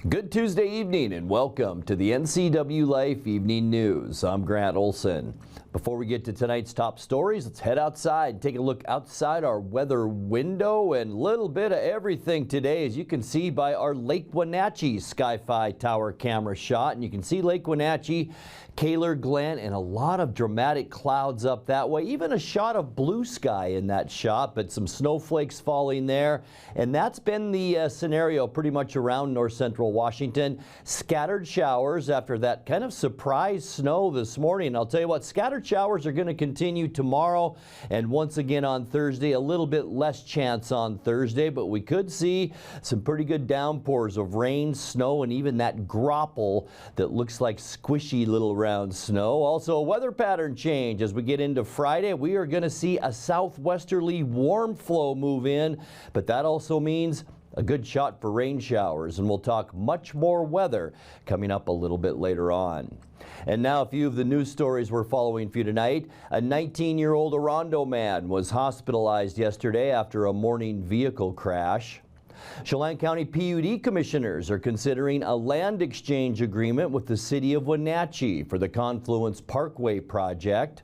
Good Tuesday evening and welcome to the NCWLIFE Evening News. I'm Grant Olson. Before we get to tonight's top stories, let's head outside, take a look outside our weather window, and a little bit of everything today, as you can see by our Lake Wenatchee Sky-Fi Tower camera shot. And you can see Lake Wenatchee, Kaler, Glen, and a lot of dramatic clouds up that way. Even a shot of blue sky in that shot, but some snowflakes falling there. And that's been the scenario pretty much around north central Washington. Scattered showers after that kind of surprise snow this morning. I'll tell you what, scattered showers are going to continue tomorrow, and once again on Thursday. A little bit less chance on Thursday, but we could see some pretty good downpours of rain, snow, and even that grapple that looks like squishy little round snow. Also a weather pattern change as we get into Friday. We are going to see a southwesterly warm flow move in, but that also means a good shot for rain showers, and we'll talk much more weather coming up a little bit later on. And now a few of the news stories we're following for you tonight. A 19-year-old Orondo man was hospitalized yesterday after a morning vehicle crash. Chelan County PUD commissioners are considering a land exchange agreement with the City of Wenatchee for the Confluence Parkway project.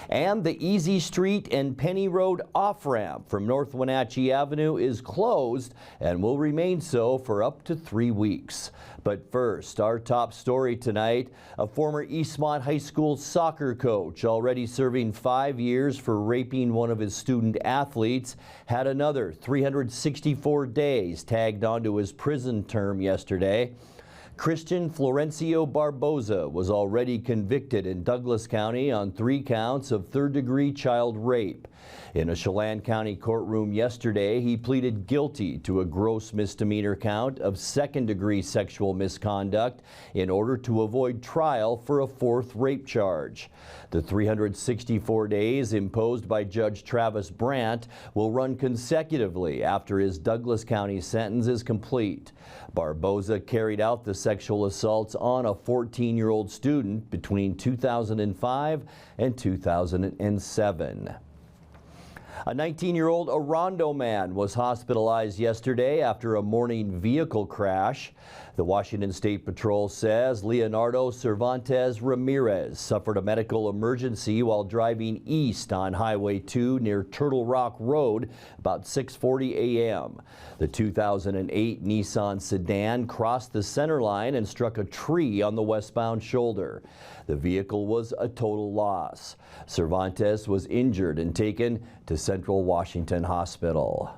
And the Easy Street and Penny Road off-ramp from North Wenatchee Avenue is closed and will remain so for up to 3 weeks. But first, our top story tonight, a former Eastmont High School soccer coach already serving 5 years for raping one of his student athletes had another 364 days tagged onto his prison term yesterday. Christian Florencio Barboza was already convicted in Douglas County on 3 counts of third-degree child rape. In a Chelan County courtroom yesterday, he pleaded guilty to a gross misdemeanor count of second-degree sexual misconduct in order to avoid trial for a 4th rape charge. The 364 days imposed by Judge Travis Brandt will run consecutively after his Douglas County sentence is complete. Barboza carried out the sexual assaults on a 14-year-old student between 2005 and 2007. A 19-year-old Orondo man was hospitalized yesterday after a morning vehicle crash. The Washington State Patrol says Leonardo Cervantes Ramirez suffered a medical emergency while driving east on Highway 2 near Turtle Rock Road about 6:40 a.m. The 2008 Nissan sedan crossed the center line and struck a tree on the westbound shoulder. The vehicle was a total loss. Cervantes was injured and taken to Central Washington Hospital.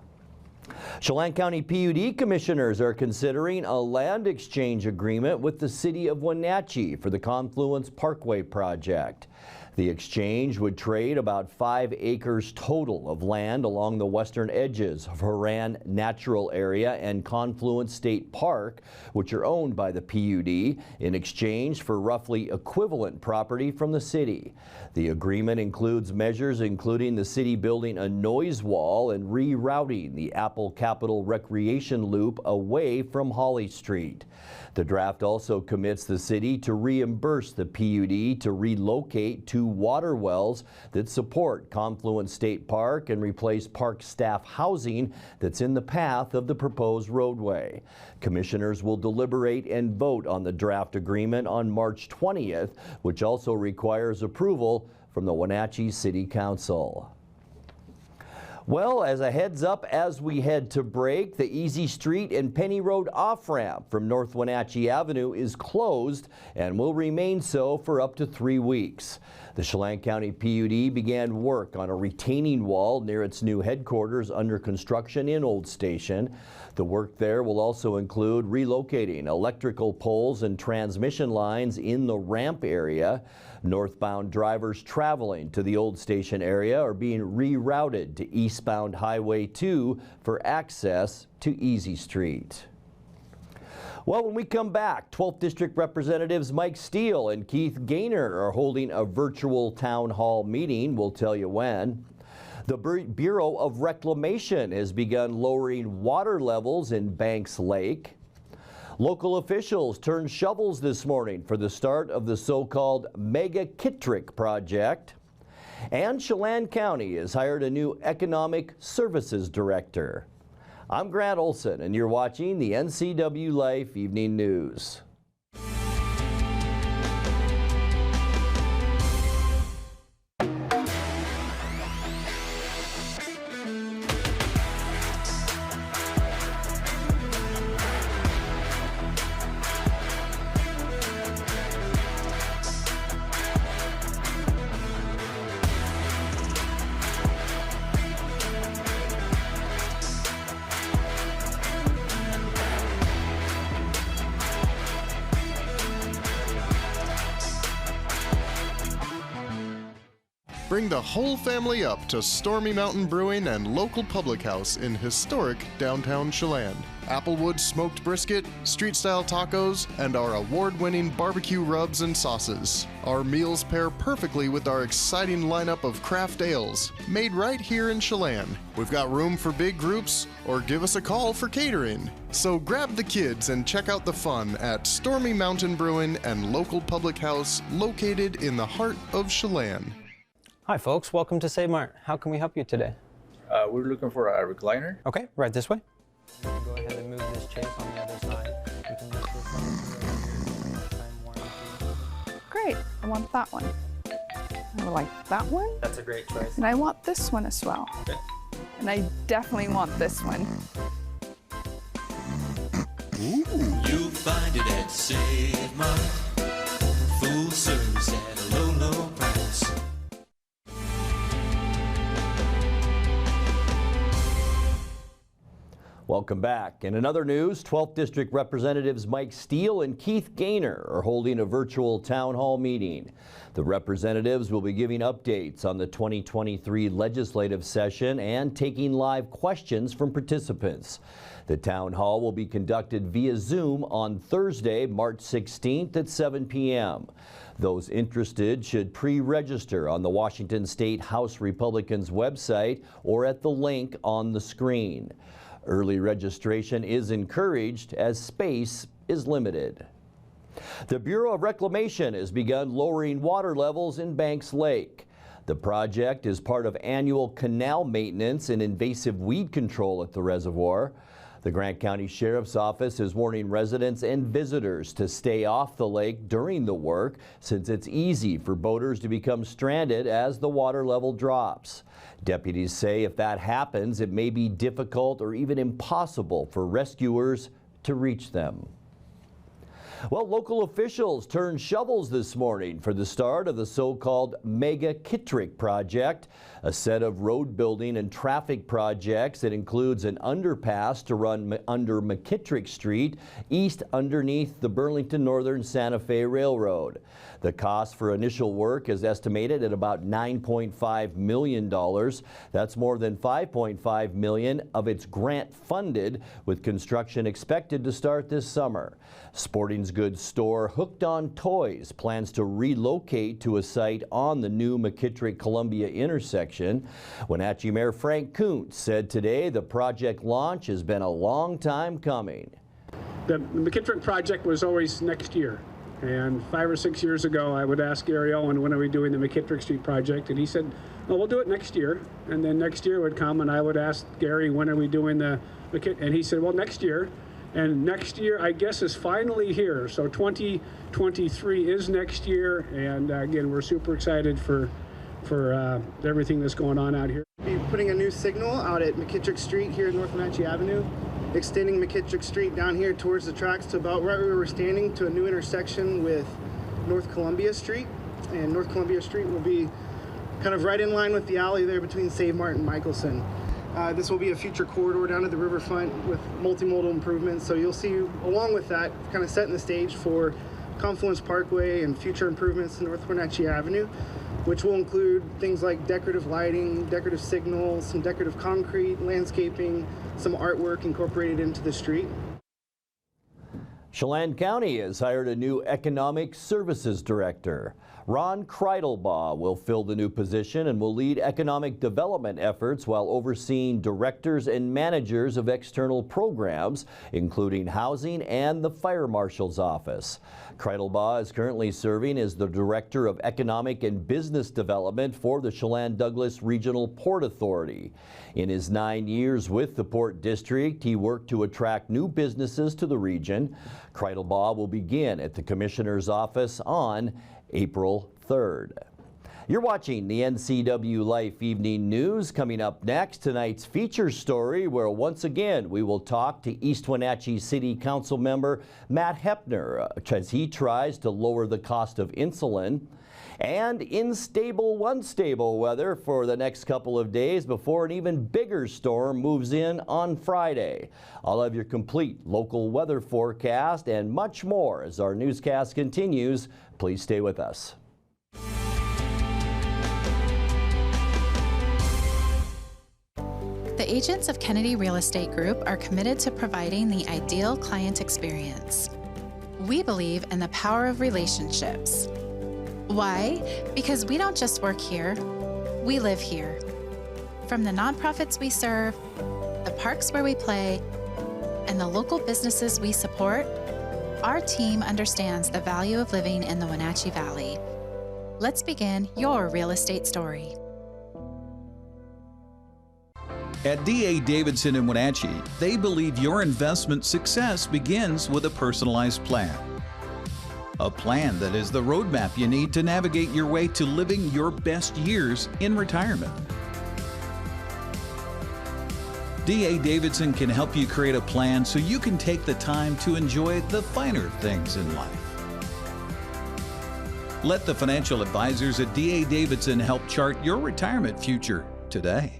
Chelan County PUD commissioners are considering a land exchange agreement with the City of Wenatchee for the Confluence Parkway project. The exchange would trade about 5 acres total of land along the western edges of Horan Natural Area and Confluence State Park, which are owned by the PUD, in exchange for roughly equivalent property from the city. The agreement includes measures including the city building a noise wall and rerouting the Apple Capital Recreation Loop away from Holly Street. The draft also commits the city to reimburse the PUD to relocate 2 water wells that support Confluence State Park and replace park staff housing that's in the path of the proposed roadway. Commissioners will deliberate and vote on the draft agreement on March 20th, which also requires approval from the Wenatchee City Council. Well, as a heads up as we head to break, the Easy Street and Penny Road off-ramp from North Wenatchee Avenue is closed and will remain so for up to 3 weeks. The Chelan County PUD began work on a retaining wall near its new headquarters under construction in Old Station. The work there will also include relocating electrical poles and transmission lines in the ramp area. Northbound drivers traveling to the Old Station area are being rerouted to eastbound Highway 2 for access to Easy Street. Well, when we come back, 12th District Representatives Mike Steele and Keith Gaynor are holding a virtual town hall meeting. We'll tell you when. The Bureau of Reclamation has begun lowering water levels in Banks Lake. Local officials turned shovels this morning for the start of the so-called Mega Kittrick project. And Chelan County has hired a new Economic Services Director. I'm Grant Olson, and you're watching the NCWLIFE Evening News. Bring the whole family up to Stormy Mountain Brewing and local public house in historic downtown Chelan. Applewood smoked brisket, street-style tacos, and our award-winning barbecue rubs and sauces. Our meals pair perfectly with our exciting lineup of craft ales, made right here in Chelan. We've got room for big groups, or give us a call for catering. So grab the kids and check out the fun at Stormy Mountain Brewing and local public house located in the heart of Chelan. Hi folks, welcome to Save Mart. How can we help you today? We're looking for a recliner. Okay, right this way. Go ahead and move this chase on the other side. You can lift this up. Time warranty. Great, I want that one. I would like that one. That's a great choice. And I want this one as well. Okay. And I definitely want this one. You'll find it at Save Mart. Full service at a low, low price. Welcome back. In another news, 12th District Representatives Mike Steele and Keith Gaynor are holding a virtual town hall meeting. The representatives will be giving updates on the 2023 legislative session and taking live questions from participants. The town hall will be conducted via Zoom on Thursday, March 16th at 7 p.m. Those interested should pre-register on the Washington State House Republicans website or at the link on the screen. Early registration is encouraged as space is limited. The Bureau of Reclamation has begun lowering water levels in Banks Lake. The project is part of annual canal maintenance and invasive weed control at the reservoir. The Grant County Sheriff's Office is warning residents and visitors to stay off the lake during the work, since it's easy for boaters to become stranded as the water level drops. Deputies say if that happens, it may be difficult or even impossible for rescuers to reach them. Well, local officials turned shovels this morning for the start of the so-called Mega Kittrick project, a set of road building and traffic projects that includes an underpass to run under McKittrick Street, east underneath the Burlington Northern Santa Fe Railroad. The cost for initial work is estimated at about $9.5 million. That's more than $5.5 million of its grant funded, with construction expected to start this summer. Sporting goods store Hooked on Toys plans to relocate to a site on the new McKittrick-Columbia intersection. Wenatchee Mayor Frank Kuntz said today the project launch has been a long time coming. The McKittrick project was always next year. And 5 or 6 years ago, I would ask Gary Owen, when are we doing the McKittrick Street project? And he said, well, we'll do it next year. And then next year would come, and I would ask Gary, when are we doing the McKittrick? And he said, well, next year. And next year, I guess, is finally here. So 2023 is next year. And again, we're super excited for everything that's going on out here. We'll be putting a new signal out at McKittrick Street here at North Wenatchee Avenue, extending McKittrick Street down here towards the tracks to about right where we're standing, to a new intersection with North Columbia Street. And North Columbia Street will be kind of right in line with the alley there between Save Mart and Michelson. This will be a future corridor down to the riverfront with multimodal improvements. So you'll see, along with that, kind of setting the stage for Confluence Parkway and future improvements to North Wenatchee Avenue, which will include things like decorative lighting, decorative signals, some decorative concrete, landscaping, some artwork incorporated into the street. Chelan County has hired a new economic services director. Ron Kreidelbaugh will fill the new position and will lead economic development efforts while overseeing directors and managers of external programs, including housing and the fire marshal's office. Kreidelbaugh is currently serving as the director of economic and business development for the Chelan-Douglas Regional Port Authority. In his 9 years with the Port District, he worked to attract new businesses to the region. Kreidelbaugh will begin at the Commissioner's office on April 3rd. You're watching the NCWLIFE Evening News. Coming up next, tonight's feature story, where once again we will talk to East Wenatchee City Council member Matt Hepner as he tries to lower the cost of insulin. And unstable weather for the next couple of days before an even bigger storm moves in on Friday. I'll have your complete local weather forecast and much more as our newscast continues. Please stay with us. The agents of Kennedy Real Estate Group are committed to providing the ideal client experience. We believe in the power of relationships. Why? Because we don't just work here, we live here. From the nonprofits we serve, the parks where we play, and the local businesses we support, our team understands the value of living in the Wenatchee Valley. Let's begin your real estate story. At D.A. Davidson in Wenatchee, they believe your investment success begins with a personalized plan. A plan that is the roadmap you need to navigate your way to living your best years in retirement. D.A. Davidson can help you create a plan so you can take the time to enjoy the finer things in life. Let the financial advisors at D.A. Davidson help chart your retirement future today.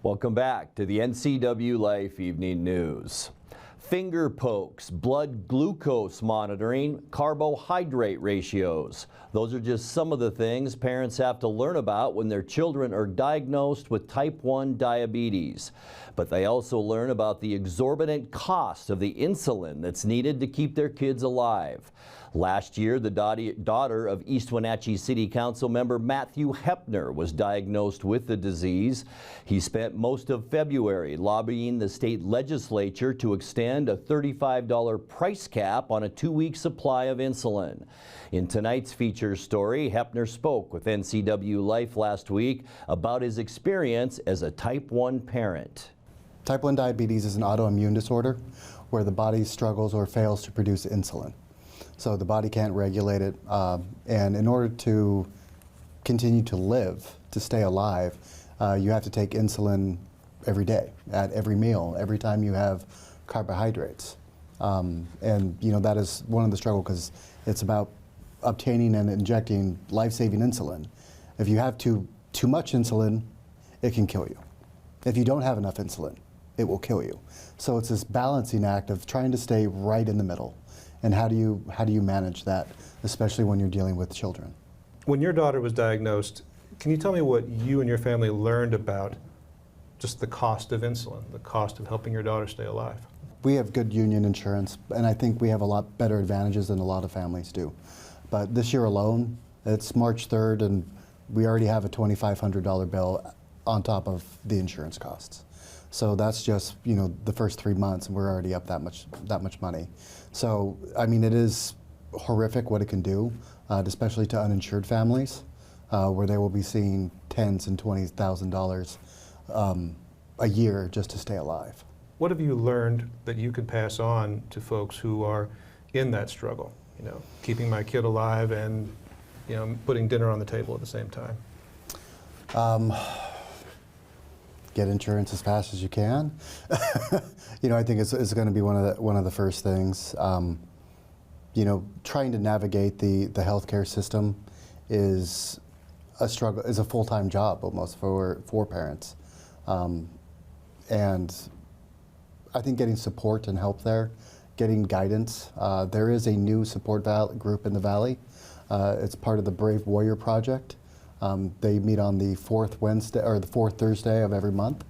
Welcome back to the NCWLIFE Evening News. Finger pokes, blood glucose monitoring, carbohydrate ratios. Those are just some of the things parents have to learn about when their children are diagnosed with type 1 diabetes. But they also learn about the exorbitant cost of the insulin that's needed to keep their kids alive. Last year, the daughter of East Wenatchee City Council member Matthew Hepner was diagnosed with the disease. He spent most of February lobbying the state legislature to extend a $35 price cap on a 2-week supply of insulin. In tonight's feature story, Hepner spoke with NCWLIFE last week about his experience as a type 1 parent. Type 1 diabetes is an autoimmune disorder where the body struggles or fails to produce insulin. So the body can't regulate it, and in order to continue to live, to stay alive, you have to take insulin every day, at every meal, every time you have carbohydrates. And you know, that is one of the struggles, because it's about obtaining and injecting life-saving insulin. If you have too much insulin, it can kill you. If you don't have enough insulin, it will kill you. So it's this balancing act of trying to stay right in the middle. And how do you manage that, especially when you're dealing with children? When your daughter was diagnosed, can you tell me what you and your family learned about just the cost of insulin, the cost of helping your daughter stay alive? We have good union insurance, and I think we have a lot better advantages than a lot of families do. But this year alone, it's March 3rd, and we already have a $2,500 bill on top of the insurance costs. So that's just, you know, the first 3 months, and we're already up that much money. So, I mean, it is horrific what it can do, especially to uninsured families, where they will be seeing $10,000 and $20,000 a year just to stay alive. What have you learned that you can pass on to folks who are in that struggle? You know, keeping my kid alive and, you know, putting dinner on the table at the same time. get insurance as fast as you can. I think it's going to be one of the first things. Trying to navigate the healthcare system is a struggle, is a full-time job almost for parents. And I think getting support and help there, getting guidance. There is a new support group in the Valley. It's part of the Brave Warrior Project. They meet on the fourth Thursday of every month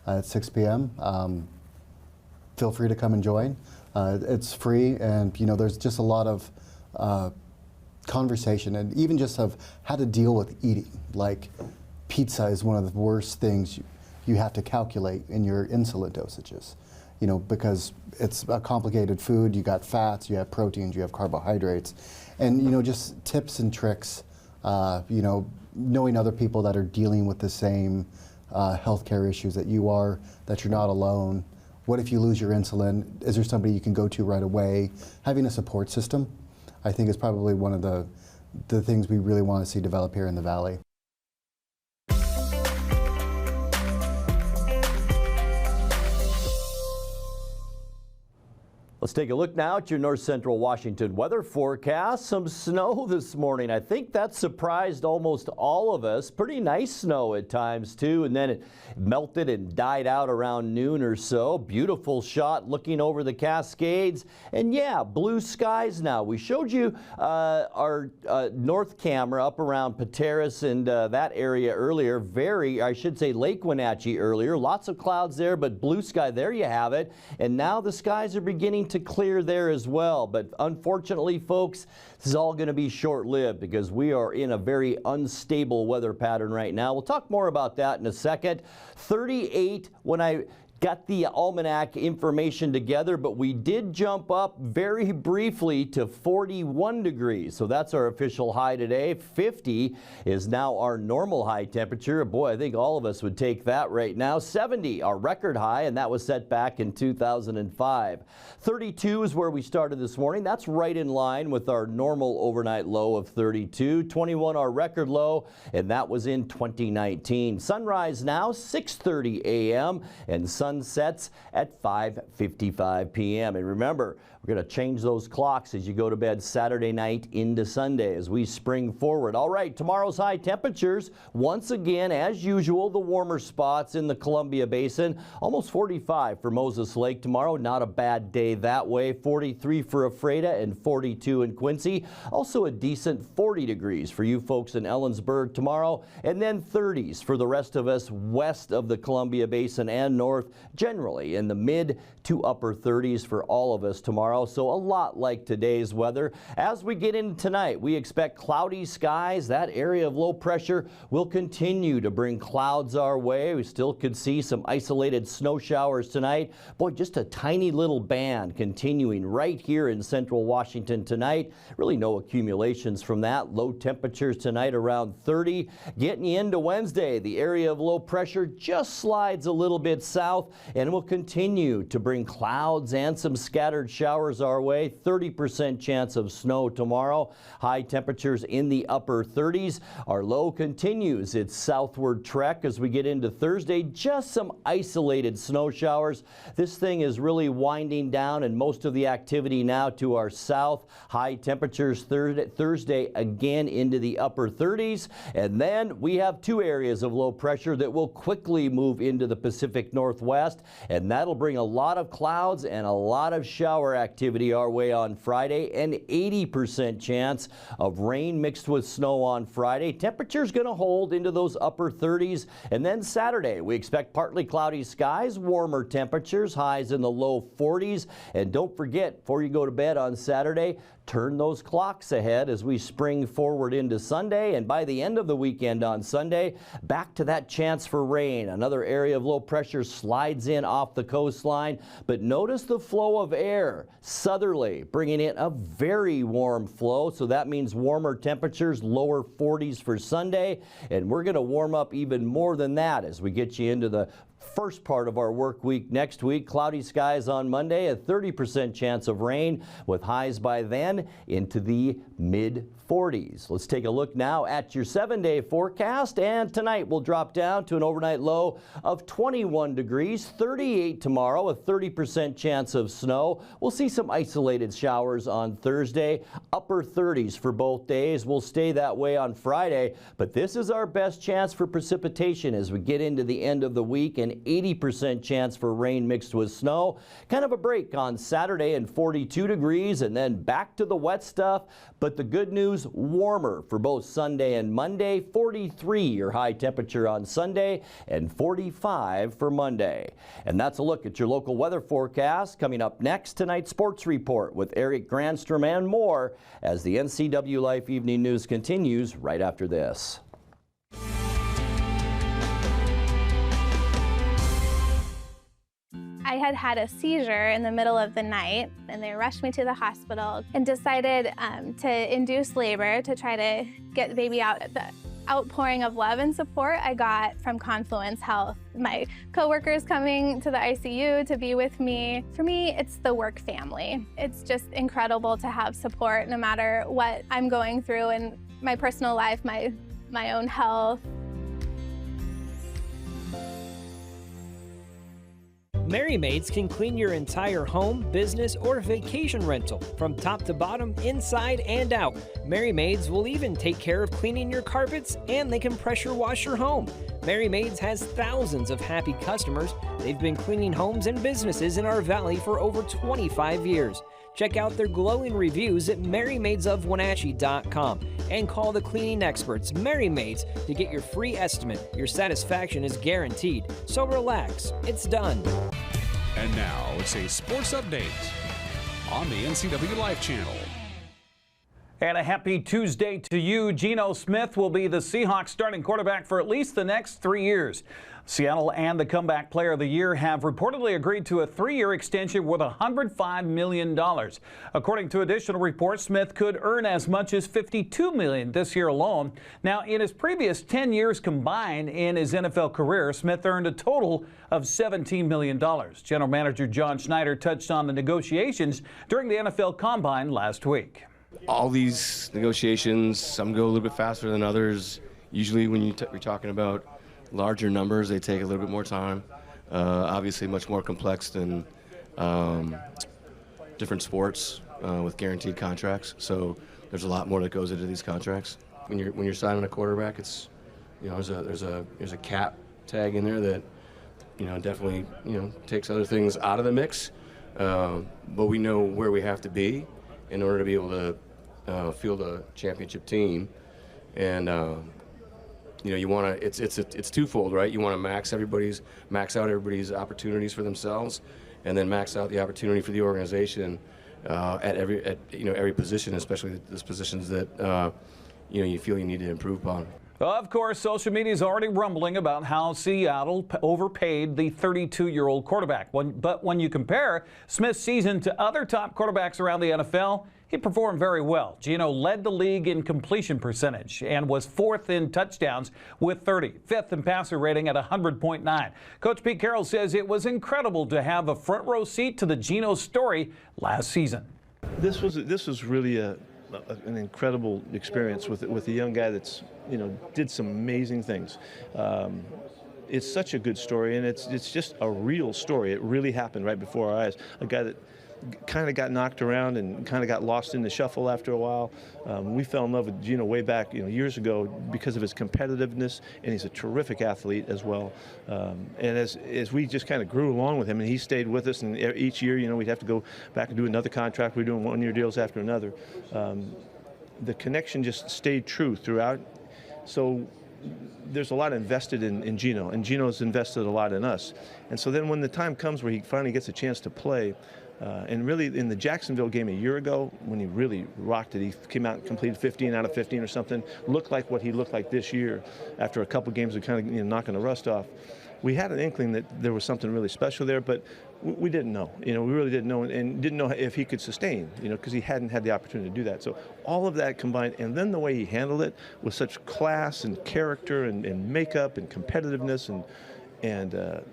at 6 p.m. Feel free to come and join. It's free, and there's just a lot of conversation, and even just of how to deal with eating. Like, pizza is one of the worst things you have to calculate in your insulin dosages, because it's a complicated food. You got fats, you have proteins, you have carbohydrates, and just tips and tricks. Knowing other people that are dealing with the same healthcare issues that you are, that you're not alone. What if you lose your insulin? Is there somebody you can go to right away? Having a support system, I think, is probably one of the things we really want to see develop here in the Valley. Let's take a look now at your north central Washington weather forecast. Some snow this morning. I think that surprised almost all of us. Pretty nice snow at times too, and then it melted and died out around noon or so. Beautiful shot looking over the Cascades, and yeah, blue skies now. We showed you our north camera up around Pateros and that area earlier. I should say Lake Wenatchee earlier. Lots of clouds there, but blue sky. There you have it. And now the skies are beginning to clear there as well. But unfortunately, folks, this is all going to be short-lived because we are in a very unstable weather pattern right now. We'll talk more about that in a second. 38 when I got the almanac information together, but we did jump up very briefly to 41 degrees. So that's our official high today. 50 is now our normal high temperature. Boy, I think all of us would take that right now. 70, our record high, and that was set back in 2005. 32 is where we started this morning. That's right in line with our normal overnight low of 32. 21, our record low, and that was in 2019. Sunrise now, 6:30 a.m. and sunsets at 5:55 p.m. And remember, we're going to change those clocks as you go to bed Saturday night into Sunday as we spring forward. All right, tomorrow's high temperatures, once again, as usual, the warmer spots in the Columbia Basin. Almost 45 for Moses Lake tomorrow. Not a bad day that way. 43 for Ephrata and 42 in Quincy. Also a decent 40 degrees for you folks in Ellensburg tomorrow. And then 30s for the rest of us west of the Columbia Basin and north, generally in the mid to upper 30s for all of us tomorrow. So a lot like today's weather. As we get into tonight, we expect cloudy skies. That area of low pressure will continue to bring clouds our way. We still could see some isolated snow showers tonight. Boy, just a tiny little band continuing right here in central Washington tonight. Really no accumulations from that. Low temperatures tonight around 30. Getting you into Wednesday, the area of low pressure just slides a little bit south and will continue to bring clouds and some scattered showers our way. 30% chance of snow tomorrow. High temperatures in the upper 30s. Our low continues its southward trek as we get into Thursday. Just some isolated snow showers. This thing is really winding down, and most of the activity now to our south. High temperatures Thursday again into the upper 30s. And then we have two areas of low pressure that will quickly move into the Pacific Northwest, and that'll bring a lot of clouds and a lot of shower activity our way on Friday. An 80% chance of rain mixed with snow on Friday. Temperature's going to hold into those upper 30s. And then Saturday, we expect partly cloudy skies, warmer temperatures, highs in the low 40s. And don't forget, before you go to bed on Saturday, turn those clocks ahead as we spring forward into Sunday, and by the end of the weekend on Sunday, back to that chance for rain. Another area of low pressure slides in off the coastline, but notice the flow of air, southerly, bringing in a very warm flow, so that means warmer temperatures, lower 40s for Sunday, and we're going to warm up even more than that as we get you into the First part of our work week next week, cloudy skies on Monday, a 30% chance of rain with highs by then into the mid-40s. Let's take a look now at your 7-day forecast, and tonight we'll drop down to an overnight low of 21 degrees, 38 tomorrow, a 30% chance of snow. We'll see some isolated showers on Thursday, upper 30s for both days. We'll stay that way on Friday, but this is our best chance for precipitation as we get into the end of the week, and 80% chance for rain mixed with snow. Kind of a break on Saturday and 42 degrees, and then back to the wet stuff. But the good news, warmer for both Sunday and Monday. 43 your high temperature on Sunday and 45 for Monday. And that's a look at your local weather forecast. Coming up next, tonight's sports report with Eric Granstrom and more as the NCW Life Evening News continues right after this. I had had a seizure in the middle of the night, and they rushed me to the hospital and decided to induce labor to try to get the baby out. The outpouring of love and support I got from Confluence Health. My coworkers coming to the ICU to be with me. For me, it's the work family. It's just incredible to have support no matter what I'm going through in my personal life, my own health. Merry Maids can clean your entire home, business, or vacation rental from top to bottom, inside and out. Merry Maids will even take care of cleaning your carpets, and they can pressure wash your home. Merry Maids has thousands of happy customers. They've been cleaning homes and businesses in our valley for over 25 years. Check out their glowing reviews at merrymaidesofwenatchee.com and call the cleaning experts, Merry Maids, to get your free estimate. Your satisfaction is guaranteed. So relax, it's done. And now it's a sports update on the NCW Life channel. And a happy Tuesday to you. Geno Smith will be the Seahawks starting quarterback for at least the next 3 years. Seattle and the Comeback Player of the Year have reportedly agreed to a 3-year extension worth $105 million. According to additional reports, Smith could earn as much as $52 million this year alone. Now, in his previous 10 years combined in his NFL career, Smith earned a total of $17 million. General Manager John Schneider touched on the negotiations during the NFL Combine last week. All these negotiations, some go a little bit faster than others. Usually when you're talking about larger numbers, they take a little bit more time. Obviously much more complex than different sports with guaranteed contracts. So there's a lot more that goes into these contracts. When you're signing a quarterback, it's, you know, there's a cap tag in there that, you know, definitely, you know, takes other things out of the mix. But we know where we have to be in order to be able to field a championship team. And you know, you want to, it's twofold, right? You want to max out everybody's opportunities for themselves, and then max out the opportunity for the organization at every position, especially those positions that you know, you feel you need to improve upon. Of course, social media is already rumbling about how Seattle overpaid the 32-year-old quarterback. But when you compare Smith's season to other top quarterbacks around the NFL, he performed very well. Geno led the league in completion percentage and was 4th in touchdowns with 30, 5th in passer rating at 100.9. Coach Pete Carroll says it was incredible to have a front row seat to the Geno story last season. This was really an incredible experience with a young guy that's, you know, did some amazing things. It's such a good story, and it's just a real story. It really happened right before our eyes. A guy that kind of got knocked around and kind of got lost in the shuffle after a while. We fell in love with Geno way back, you know, years ago because of his competitiveness, and he's a terrific athlete as well. And as we just kind of grew along with him, and he stayed with us, and each year, you know, we'd have to go back and do another contract. We're doing one-year deals after another. The connection just stayed true throughout. So there's a lot invested in Geno, and Geno's invested a lot in us. And so then when the time comes where he finally gets a chance to play, and really in the Jacksonville game a year ago, when he really rocked it, he came out and completed 15 out of 15 or something, looked like what he looked like this year after a couple games of kind of, you know, knocking the rust off. We had an inkling that there was something really special there, but we didn't know. You know, we really didn't know, and didn't know if he could sustain, you know, because he hadn't had the opportunity to do that. So all of that combined, and then the way he handled it with such class and character and makeup and competitiveness, and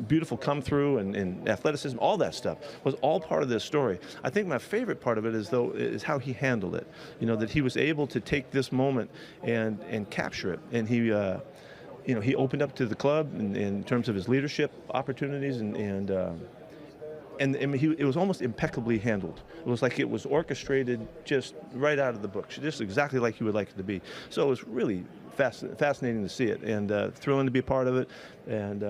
beautiful come through and athleticism, all that stuff was all part of this story. I think my favorite part of it is how he handled it. That he was able to take this moment and capture it, and he opened up to the club in terms of his leadership opportunities, and it was almost impeccably handled. It was like it was orchestrated just right out of the book, just exactly like he would like it to be. So it was really fascinating to see it, and thrilling to be a part of it. And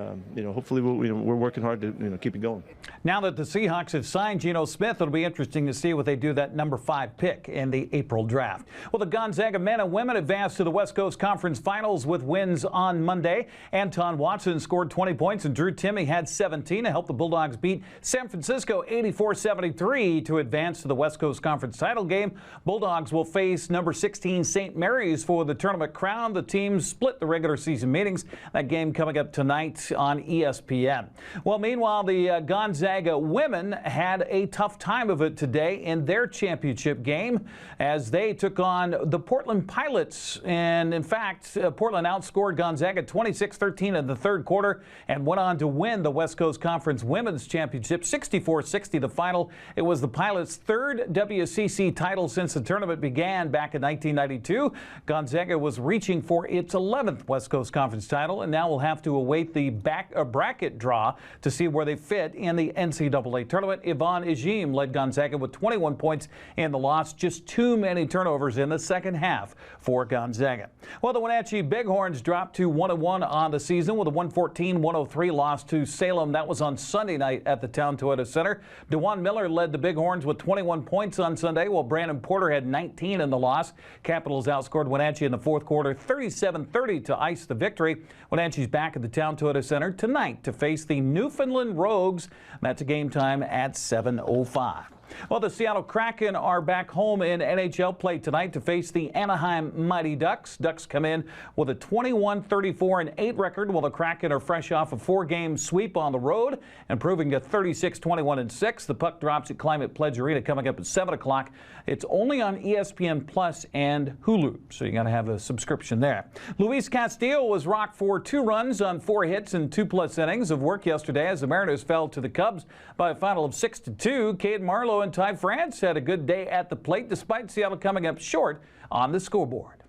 hopefully we're working hard to keep it going. Now that the Seahawks have signed Geno Smith, it'll be interesting to see what they do that number 5 pick in the April draft. Well, the Gonzaga men and women advanced to the West Coast Conference Finals with wins on Monday. Anton Watson scored 20 points and Drew Timme had 17 to help the Bulldogs beat San Francisco 84-73 to advance to the West Coast Conference title game. Bulldogs will face number 16 St. Mary's for the tournament crown. The teams split the regular season meetings. That game coming up tonight on ESPN. Well, meanwhile, the Gonzaga women had a tough time of it today in their championship game as they took on the Portland Pilots. And in fact, Portland outscored Gonzaga 26-13 in the third quarter and went on to win the West Coast Conference Women's Championship 64-60 the final. It was the Pilots' third WCC title since the tournament began back in 1992. Gonzaga was reaching for its 11th West Coast Conference title, and now will have to await the bracket draw to see where they fit in the NCAA tournament. Yvonne Ejim led Gonzaga with 21 points in the loss. Just too many turnovers in the second half for Gonzaga. Well, the Wenatchee Bighorns dropped to 1-1 on the season with a 114-103 loss to Salem. That was on Sunday night at the Town Toyota Center. DeJuan Miller led the Bighorns with 21 points on Sunday, while Brandon Porter had 19 in the loss. Capitals outscored Wenatchee in the fourth quarter 37-30 to ice the victory. Wenatchee's back at the Town Toyota Center tonight to face the Newfoundland Rogues. That's a game time at 7:05. Well, the Seattle Kraken are back home in NHL play tonight to face the Anaheim Mighty Ducks. Ducks come in with a 21-34-8 record, while the Kraken are fresh off a 4-game sweep on the road, improving to 36-21-6. The puck drops at Climate Pledge Arena coming up at 7 o'clock. It's only on ESPN Plus and Hulu, so you got to have a subscription there. Luis Castillo was rocked for 2 runs on 4 hits and 2+ innings of work yesterday as the Mariners fell to the Cubs by a final of 6-2. Cade Marlowe and Ty France had a good day at the plate despite Seattle coming up short on the scoreboard.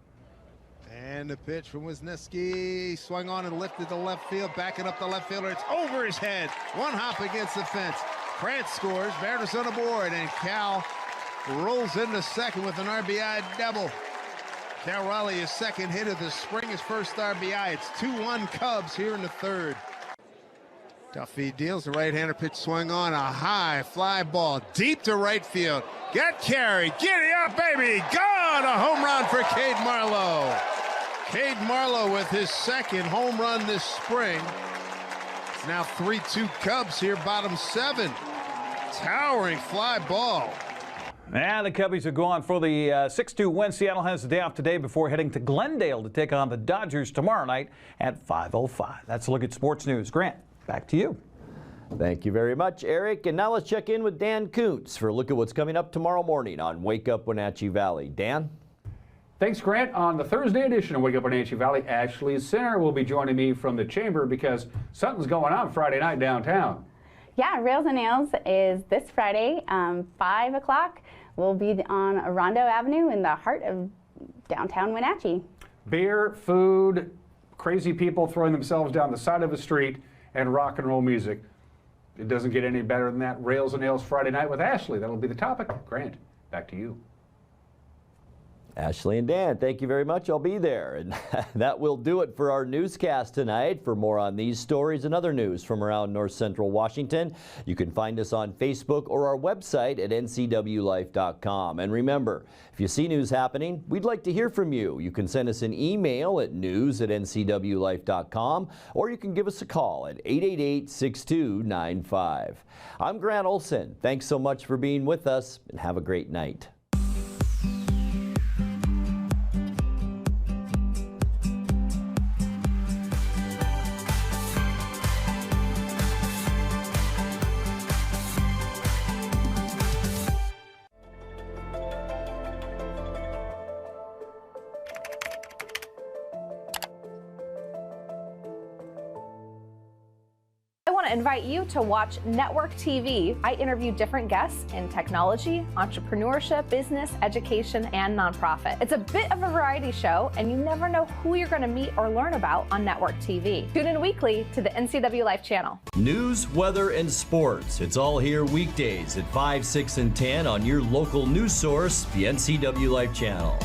And the pitch from Wisniewski, swung on and lifted to left field, backing up the left fielder. It's over his head. One hop against the fence. France scores, Mariners on the board, and Cal rolls into second with an RBI double. Cal Raleigh, his second hit of the spring, his first RBI. It's 2-1 Cubs here in the third. Duffy deals the right-hander, pitch swung on, a high fly ball deep to right field. Got carried, giddy up, baby, gone! A home run for Cade Marlowe. Cade Marlowe with his second home run this spring. It's now 3-2 Cubs here, bottom 7. Towering fly ball. And the Cubbies are going for the 6-2 win. Seattle has the day off today before heading to Glendale to take on the Dodgers tomorrow night at 5:05. That's a look at sports news. Grant, back to you. Thank you very much, Eric. And now let's check in with Dan Kuntz for a look at what's coming up tomorrow morning on Wake Up Wenatchee Valley. Dan? Thanks, Grant. On the Thursday edition of Wake Up Wenatchee Valley, Ashley Sinner will be joining me from the chamber because something's going on Friday night downtown. Yeah, Rails and Nails is this Friday, 5 o'clock. We'll be on Orondo Avenue in the heart of downtown Wenatchee. Beer, food, crazy people throwing themselves down the side of the street, and rock and roll music. It doesn't get any better than that. Rails and Nails Friday night with Ashley. That'll be the topic. Grant, back to you. Ashley and Dan, thank you very much. I'll be there. And that will do it for our newscast tonight. For more on these stories and other news from around North Central Washington, you can find us on Facebook or our website at ncwlife.com. And remember, if you see news happening, we'd like to hear from you. You can send us an email at news@ncwlife.com, or you can give us a call at 888-6295. I'm Grant Olson. Thanks so much for being with us, and have a great night. invite you to watch Network TV. I interview different guests in technology, entrepreneurship, business, education, and nonprofit. It's a bit of a variety show, and you never know who you're going to meet or learn about on Network TV. Tune in weekly to the NCWLIFE channel. News, weather, and sports. It's all here weekdays at 5, 6, and 10 on your local news source, the NCWLIFE channel.